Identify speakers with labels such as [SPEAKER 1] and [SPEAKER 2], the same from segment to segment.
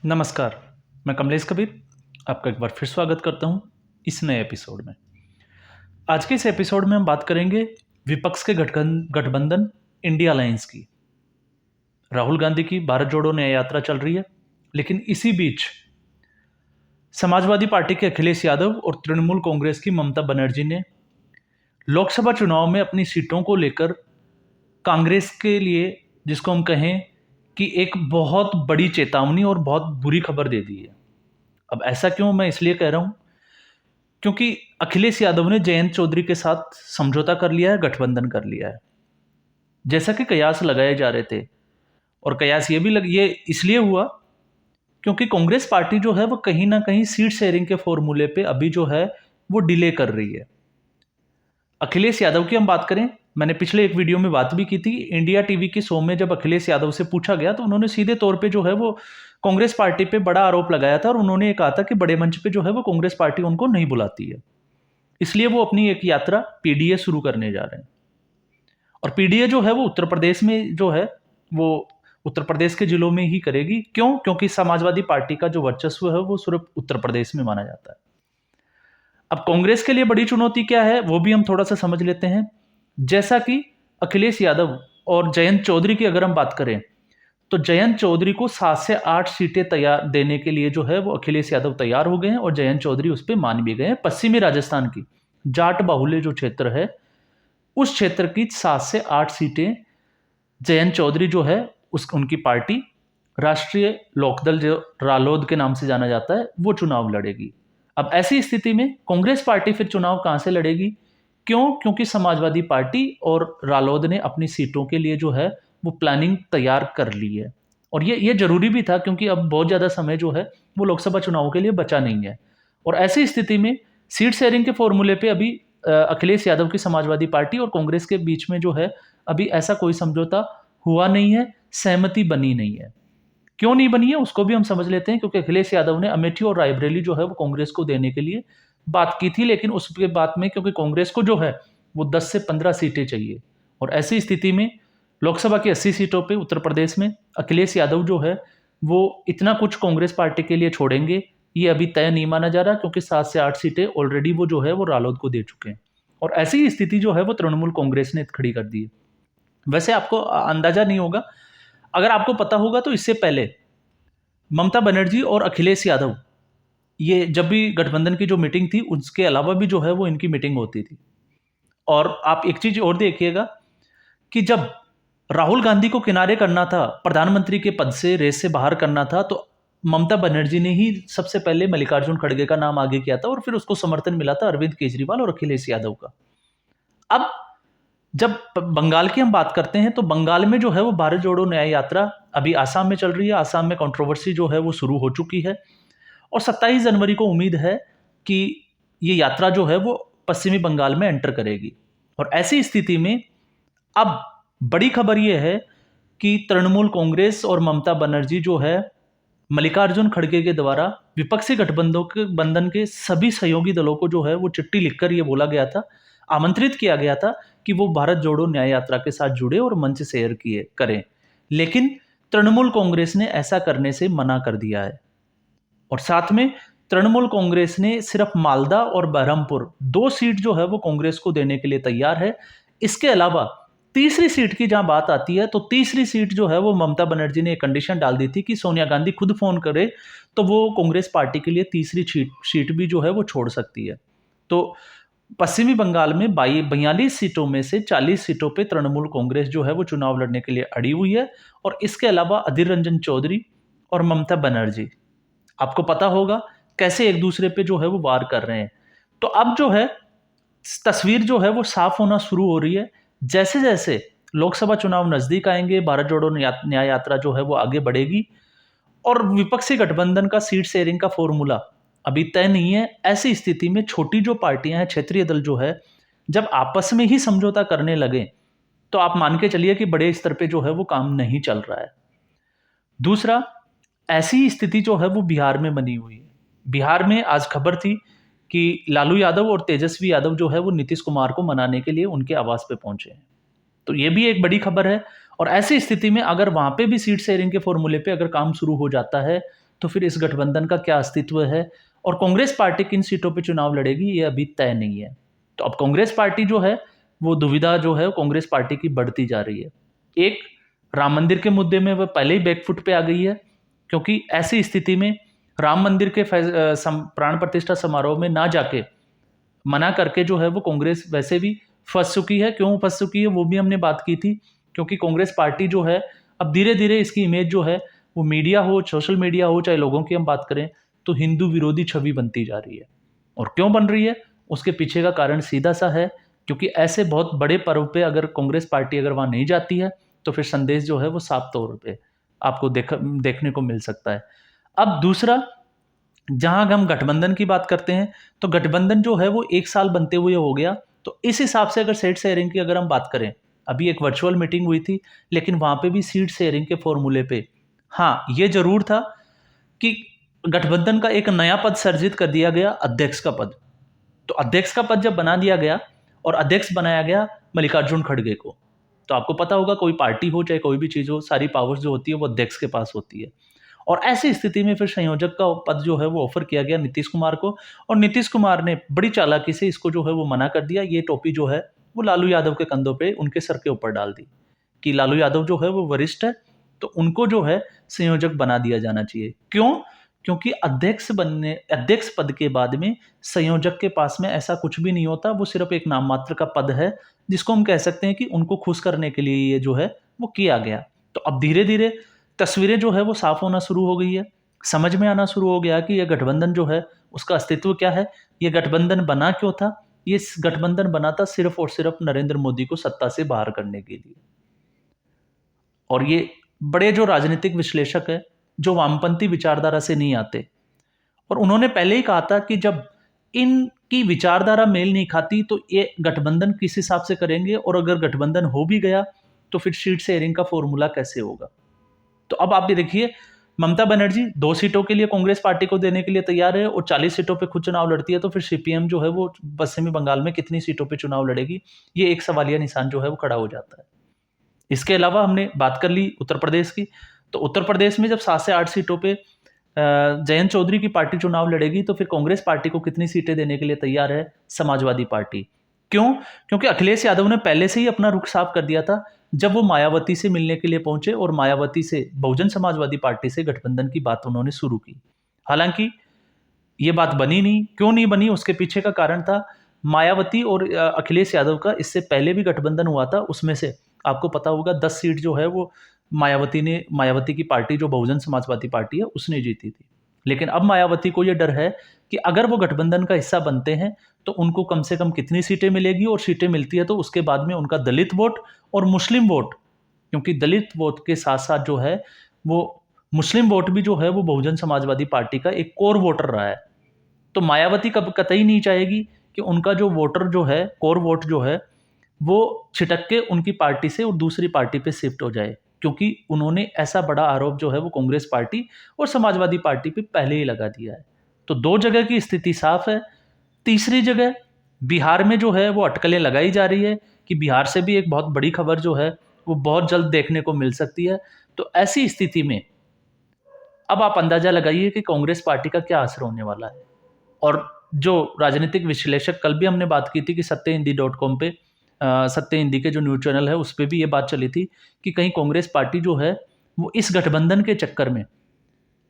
[SPEAKER 1] नमस्कार, मैं कमलेश कबीर आपका एक बार फिर स्वागत करता हूं इस नए एपिसोड में। आज के इस एपिसोड में हम बात करेंगे विपक्ष के गठबंधन इंडिया अलायंस की। राहुल गांधी की भारत जोड़ो न्याय यात्रा चल रही है, लेकिन इसी बीच समाजवादी पार्टी के अखिलेश यादव और तृणमूल कांग्रेस की ममता बनर्जी ने लोकसभा चुनाव में अपनी सीटों को लेकर कांग्रेस के लिए, जिसको हम कहें कि एक बहुत बड़ी चेतावनी और बहुत बुरी खबर दे दी है। अब ऐसा क्यों, मैं इसलिए कह रहा हूं क्योंकि अखिलेश यादव ने जयंत चौधरी के साथ समझौता कर लिया है, गठबंधन कर लिया है, जैसा कि कयास लगाए जा रहे थे। और कयास ये इसलिए हुआ क्योंकि कांग्रेस पार्टी जो है वो कहीं ना कहीं सीट शेयरिंग के फॉर्मूले पे अभी जो है वो डिले कर रही है। अखिलेश यादव की हम बात करें, मैंने पिछले एक वीडियो में बात भी की थी। इंडिया टीवी के शो में जब अखिलेश यादव से पूछा गया तो उन्होंने सीधे तौर पे जो है वो कांग्रेस पार्टी पे बड़ा आरोप लगाया था और उन्होंने ये कहा था कि बड़े मंच पे जो है वो कांग्रेस पार्टी उनको नहीं बुलाती है, इसलिए वो अपनी एक यात्रा पीडीए शुरू करने जा रहे हैं। और पीडीए जो है वो उत्तर प्रदेश में जो है वो उत्तर प्रदेश के जिलों में ही करेगी। क्यों? क्योंकि समाजवादी पार्टी का जो वर्चस्व है वो सिर्फ उत्तर प्रदेश में माना जाता है। अब कांग्रेस के लिए बड़ी चुनौती क्या है वो भी हम थोड़ा सा समझ लेते हैं। जैसा कि अखिलेश यादव और जयंत चौधरी की अगर हम बात करें तो जयंत चौधरी को 7 से 8 सीटें तैयार देने के लिए जो है वो अखिलेश यादव तैयार हो गए हैं और जयंत चौधरी उस पर मान भी गए हैं। पश्चिमी राजस्थान की जाट बाहुल्य जो क्षेत्र है उस क्षेत्र की 7 से 8 सीटें जयंत चौधरी जो है उनकी पार्टी राष्ट्रीय लोकदल जो रालोद के नाम से जाना जाता है वो चुनाव लड़ेगी। अब ऐसी स्थिति में कांग्रेस पार्टी फिर चुनाव कहां से लड़ेगी? क्यों? क्योंकि समाजवादी पार्टी और रालोद ने अपनी सीटों के लिए जो है वो प्लानिंग तैयार कर ली है। और ये जरूरी भी था क्योंकि अब बहुत ज़्यादा समय जो है वो लोकसभा चुनाव के लिए बचा नहीं है। और ऐसी स्थिति में सीट शेयरिंग के फॉर्मूले पे अभी अखिलेश यादव की समाजवादी पार्टी और कांग्रेस के बीच में जो है अभी ऐसा कोई समझौता हुआ नहीं है, सहमति बनी नहीं है। क्यों नहीं बनी है उसको भी हम समझ लेते हैं। क्योंकि अखिलेश यादव ने अमेठी और रायबरेली जो है वो कांग्रेस को देने के लिए बात की थी, लेकिन उसके बाद में क्योंकि कांग्रेस को जो है वो 10 से 15 सीटें चाहिए और ऐसी स्थिति में लोकसभा की 80 सीटों पे उत्तर प्रदेश में अखिलेश यादव जो है वो इतना कुछ कांग्रेस पार्टी के लिए छोड़ेंगे ये अभी तय नहीं माना जा रहा, क्योंकि 7 से 8 सीटें ऑलरेडी वो जो है वो रालोद को दे चुके हैं और ऐसी स्थिति जो है वो तृणमूल कांग्रेस ने खड़ी कर दी है। वैसे आपको अंदाजा नहीं होगा, अगर आपको पता होगा तो इससे पहले ममता बनर्जी और अखिलेश यादव ये जब भी गठबंधन की जो मीटिंग थी उसके अलावा भी जो है वो इनकी मीटिंग होती थी। और आप एक चीज और देखिएगा कि जब राहुल गांधी को किनारे करना था, प्रधानमंत्री के पद से रेस से बाहर करना था, तो ममता बनर्जी ने ही सबसे पहले मल्लिकार्जुन खड़गे का नाम आगे किया था और फिर उसको समर्थन मिला था अरविंद केजरीवाल और अखिलेश यादव का। अब जब बंगाल की हम बात करते हैं तो बंगाल में जो है वो भारत जोड़ो न्याय यात्रा अभी आसाम में चल रही है। आसाम में कंट्रोवर्सी जो है वो शुरू हो चुकी है और 27 जनवरी को उम्मीद है कि ये यात्रा जो है वो पश्चिमी बंगाल में एंटर करेगी। और ऐसी स्थिति में अब बड़ी खबर यह है कि तृणमूल कांग्रेस और ममता बनर्जी जो है मल्लिकार्जुन खड़गे के द्वारा विपक्षी गठबंधन के सभी सहयोगी दलों को जो है वो चिट्ठी लिखकर ये बोला गया था, आमंत्रित किया गया था कि वो भारत जोड़ो न्याय यात्रा के साथ जुड़े और मंच शेयर करें। लेकिन तृणमूल कांग्रेस ने ऐसा करने से मना कर दिया है और साथ में तृणमूल कांग्रेस ने सिर्फ मालदा और बहरमपुर 2 सीट जो है वो कांग्रेस को देने के लिए तैयार है। इसके अलावा तीसरी सीट की जहां बात आती है तो तीसरी सीट जो है वो ममता बनर्जी ने एक कंडीशन डाल दी थी कि सोनिया गांधी खुद फोन करे तो वो कांग्रेस पार्टी के लिए तीसरी सीट भी जो है वो छोड़ सकती है। तो पश्चिमी बंगाल में 42 सीटों में से 40 सीटों पे तृणमूल कांग्रेस जो है वो चुनाव लड़ने के लिए अड़ी हुई है और इसके अलावा अधीर रंजन चौधरी और ममता बनर्जी, आपको पता होगा कैसे एक दूसरे पे जो है वो वार कर रहे हैं। तो अब जो है तस्वीर जो है वो साफ होना शुरू हो रही है। जैसे जैसे लोकसभा चुनाव नजदीक आएंगे भारत जोड़ो न्याय यात्रा जो है वो आगे बढ़ेगी और विपक्षी गठबंधन का सीट शेयरिंग का फॉर्मूला अभी तय नहीं है। ऐसी स्थिति में छोटी जो पार्टियां हैं, क्षेत्रीय दल जो है, जब आपस में ही समझौता करने लगे तो आप मान के चलिए कि बड़े स्तर पे जो है वो काम नहीं चल रहा है। दूसरा, ऐसी स्थिति जो है वो बिहार में बनी हुई है। बिहार में आज खबर थी कि लालू यादव और तेजस्वी यादव जो है वो नीतीश कुमार को मनाने के लिए उनके आवास पे पहुंचे हैं। तो ये भी एक बड़ी खबर है। और ऐसी स्थिति में अगर वहां पे भी सीट शेयरिंग के फॉर्मूले पे अगर काम शुरू हो जाता है तो फिर इस गठबंधन का क्या अस्तित्व है और कांग्रेस पार्टी किन सीटों पे चुनाव लड़ेगी ये अभी तय नहीं है। तो अब कांग्रेस पार्टी जो है वो दुविधा जो है कांग्रेस पार्टी की बढ़ती जा रही है। एक, राम मंदिर के मुद्दे में वह पहले ही बैकफुट पे आ गई है, क्योंकि ऐसी स्थिति में राम मंदिर के प्राण प्रतिष्ठा समारोह में ना जाके मना करके जो है वो कांग्रेस वैसे भी फंस चुकी है। क्यों फंस चुकी है वो भी हमने बात की थी, क्योंकि कांग्रेस पार्टी जो है अब धीरे धीरे इसकी इमेज जो है वो मीडिया हो, सोशल मीडिया हो, चाहे लोगों की हम बात करें, तो हिंदू विरोधी छवि बनती जा रही है। और क्यों बन रही है उसके पीछे का कारण सीधा सा है, क्योंकि ऐसे बहुत बड़े पर्व पे अगर कांग्रेस पार्टी अगर वहां नहीं जाती है तो फिर संदेश जो है वो साफ तौर पे आपको देखने को मिल सकता है। अब दूसरा, जहां हम गठबंधन की बात करते हैं तो गठबंधन जो है वो 1 साल बनते हुए हो गया। तो इस हिसाब से अगर सीट शेयरिंग की अगर हम बात करें, अभी एक वर्चुअल मीटिंग हुई थी लेकिन वहां पे भी सीट शेयरिंग के फॉर्मूले पे हाँ ये जरूर था कि गठबंधन का एक नया पद सर्जित कर दिया गया, अध्यक्ष का पद। तो अध्यक्ष का पद जब बना दिया गया और अध्यक्ष बनाया गया मल्लिकार्जुन खड़गे को, तो आपको पता होगा कोई पार्टी हो चाहे कोई भी चीज हो, सारी पावर्स जो होती है वो अध्यक्ष के पास होती है। और ऐसी स्थिति में फिर संयोजक का पद जो है वो ऑफर किया गया नीतीश कुमार को, और नीतीश कुमार ने बड़ी चालाकी से इसको जो है वो मना कर दिया। ये टोपी जो है वो लालू यादव के कंधों पे, उनके सर के ऊपर डाल दी कि लालू यादव जो है वो वरिष्ठ है, तो उनको जो है संयोजक बना दिया जाना चाहिए। क्यों? क्योंकि अध्यक्ष पद के बाद में संयोजक के पास में ऐसा कुछ भी नहीं होता, वो सिर्फ एक नाम मात्र का पद है, जिसको हम कह सकते हैं कि उनको खुश करने के लिए ये जो है वो किया गया। तो अब धीरे धीरे तस्वीरें जो है वो साफ होना शुरू हो गई है, समझ में आना शुरू हो गया कि यह गठबंधन जो है उसका अस्तित्व क्या है, ये गठबंधन बना क्यों था। ये गठबंधन बना था सिर्फ और सिर्फ नरेंद्र मोदी को सत्ता से बाहर करने के लिए। और ये बड़े जो राजनीतिक विश्लेषक है जो वामपंथी विचारधारा से नहीं आते, और उन्होंने पहले ही कहा था कि जब इनकी विचारधारा मेल नहीं खाती तो ये गठबंधन किस हिसाब से करेंगे, और अगर गठबंधन हो भी गया तो फिर सीट शेयरिंग का फॉर्मूला कैसे होगा। तो अब आप भी देखिए, ममता बनर्जी 2 सीटों के लिए कांग्रेस पार्टी को देने के लिए तैयार है और 40 सीटों पे खुद चुनाव लड़ती है, तो फिर सीपीएम जो है वो पश्चिमी बंगाल में कितनी सीटों पे चुनाव लड़ेगी, ये एक सवालिया निशान जो है वो खड़ा हो जाता है। इसके अलावा हमने बात कर ली उत्तर प्रदेश की, तो उत्तर प्रदेश में जब 7 से 8 सीटों पे जयंत चौधरी की पार्टी चुनाव लड़ेगी, तो फिर कांग्रेस पार्टी को कितनी सीटें देने के लिए तैयार है समाजवादी पार्टी। क्यों? क्योंकि अखिलेश यादव ने पहले से ही अपना रुख साफ कर दिया था जब वो मायावती से मिलने के लिए पहुंचे, और मायावती से बहुजन समाजवादी पार्टी से गठबंधन की बात उन्होंने शुरू की। हालांकि ये बात बनी नहीं। क्यों नहीं बनी उसके पीछे का कारण था, मायावती और अखिलेश यादव का इससे पहले भी गठबंधन हुआ था, उसमें से आपको पता होगा 10 सीट जो है वो मायावती की पार्टी जो बहुजन समाजवादी पार्टी है उसने जीती थी। लेकिन अब मायावती को यह डर है कि अगर वो गठबंधन का हिस्सा बनते हैं तो उनको कम से कम कितनी सीटें मिलेगी, और सीटें मिलती है तो उसके बाद में उनका दलित वोट और मुस्लिम वोट, क्योंकि दलित वोट के साथ साथ जो है वो मुस्लिम वोट भी जो है वो बहुजन समाजवादी पार्टी का एक कोर वोटर रहा है। तो मायावती कब कतई नहीं चाहेगी कि उनका जो वोटर जो है, कोर वोट जो है, वो छिटक के उनकी पार्टी से और दूसरी पार्टी पे शिफ्ट हो जाए, क्योंकि उन्होंने ऐसा बड़ा आरोप जो है वो कांग्रेस पार्टी और समाजवादी पार्टी पे पहले ही लगा दिया है। तो 2 जगह की स्थिति साफ है। तीसरी जगह बिहार में जो है वो अटकलें लगाई जा रही है कि बिहार से भी एक बहुत बड़ी खबर जो है वो बहुत जल्द देखने को मिल सकती है। तो ऐसी स्थिति में अब आप अंदाजा लगाइए कि कांग्रेस पार्टी का क्या असर होने वाला है। और जो राजनीतिक विश्लेषक, कल भी हमने बात की थी कि सत्यहिंदी.com पे सत्य हिंदी के जो न्यूज़ चैनल है उस पे भी ये बात चली थी कि कहीं कांग्रेस पार्टी जो है वो इस गठबंधन के चक्कर में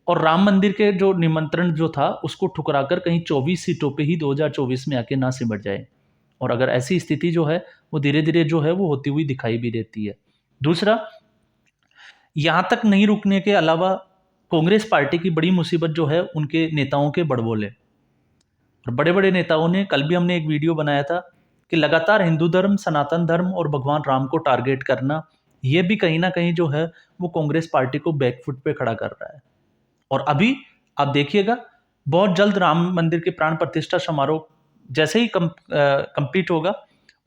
[SPEAKER 1] और राम मंदिर के जो निमंत्रण जो था उसको ठुकराकर कहीं 24 सीटों पे ही 2024 में आके ना सिमट जाए। और अगर ऐसी स्थिति जो है वो धीरे धीरे जो है वो होती हुई दिखाई भी देती है। दूसरा, यहाँ तक नहीं रुकने के अलावा कांग्रेस पार्टी की बड़ी मुसीबत जो है उनके नेताओं के बड़बोले। और बड़े बड़े नेताओं ने, कल भी हमने एक वीडियो बनाया था कि लगातार हिंदू धर्म, सनातन धर्म और भगवान राम को टारगेट करना, ये भी कहीं ना कहीं जो है वो कांग्रेस पार्टी को बैकफुट पे खड़ा कर रहा है। और अभी आप देखिएगा, बहुत जल्द राम मंदिर के प्राण प्रतिष्ठा समारोह जैसे ही कंप्लीट होगा,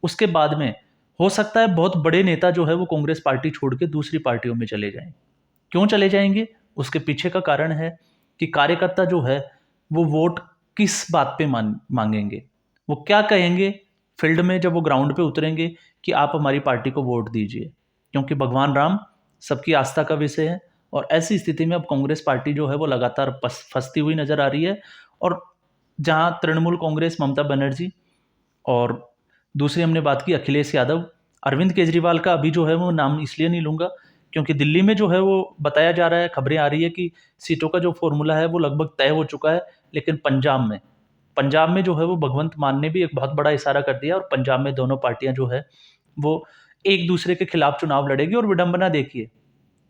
[SPEAKER 1] उसके बाद में हो सकता है बहुत बड़े नेता जो है वो कांग्रेस पार्टी छोड़ के दूसरी पार्टियों में चले जाएं। क्यों चले जाएंगे? उसके पीछे का कारण है कि कार्यकर्ता जो है वो वोट किस बात पे मांगेंगे, वो क्या कहेंगे फील्ड में जब वो ग्राउंड पे उतरेंगे कि आप हमारी पार्टी को वोट दीजिए। क्योंकि भगवान राम सबकी आस्था का विषय है और ऐसी स्थिति में अब कांग्रेस पार्टी जो है वो लगातार फंसती हुई नजर आ रही है। और जहां तृणमूल कांग्रेस, ममता बनर्जी, और दूसरी हमने बात की अखिलेश यादव, अरविंद केजरीवाल का अभी जो है वो नाम इसलिए नहीं लूंगा क्योंकि दिल्ली में जो है वो बताया जा रहा है, खबरें आ रही है कि सीटों का जो फॉर्मूला है वो लगभग तय हो चुका है। लेकिन पंजाब में जो है वो भगवंत मान ने भी एक बहुत बड़ा इशारा कर दिया, और पंजाब में दोनों पार्टियां जो है वो एक दूसरे के खिलाफ चुनाव लड़ेगी। और विडंबना देखिए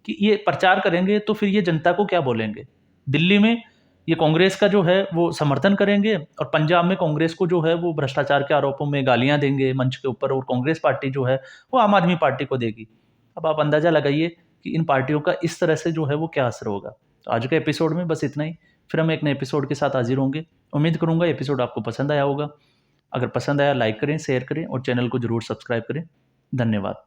[SPEAKER 1] कि ये प्रचार करेंगे तो फिर ये जनता को क्या बोलेंगे। दिल्ली में ये कांग्रेस का जो है वो समर्थन करेंगे, और पंजाब में कांग्रेस को जो है वो भ्रष्टाचार के आरोपों में गालियां देंगे मंच के ऊपर, और कांग्रेस पार्टी जो है वो आम आदमी पार्टी को देगी। अब आप अंदाजा लगाइए कि इन पार्टियों का इस तरह से जो है वो क्या असर होगा। तो आज के एपिसोड में बस इतना ही। फिर हम एक नए एपिसोड के साथ हाजिर होंगे। उम्मीद करूंगा एपिसोड आपको पसंद आया होगा। अगर पसंद आया लाइक करें, शेयर करें और चैनल को जरूर सब्सक्राइब करें। धन्यवाद।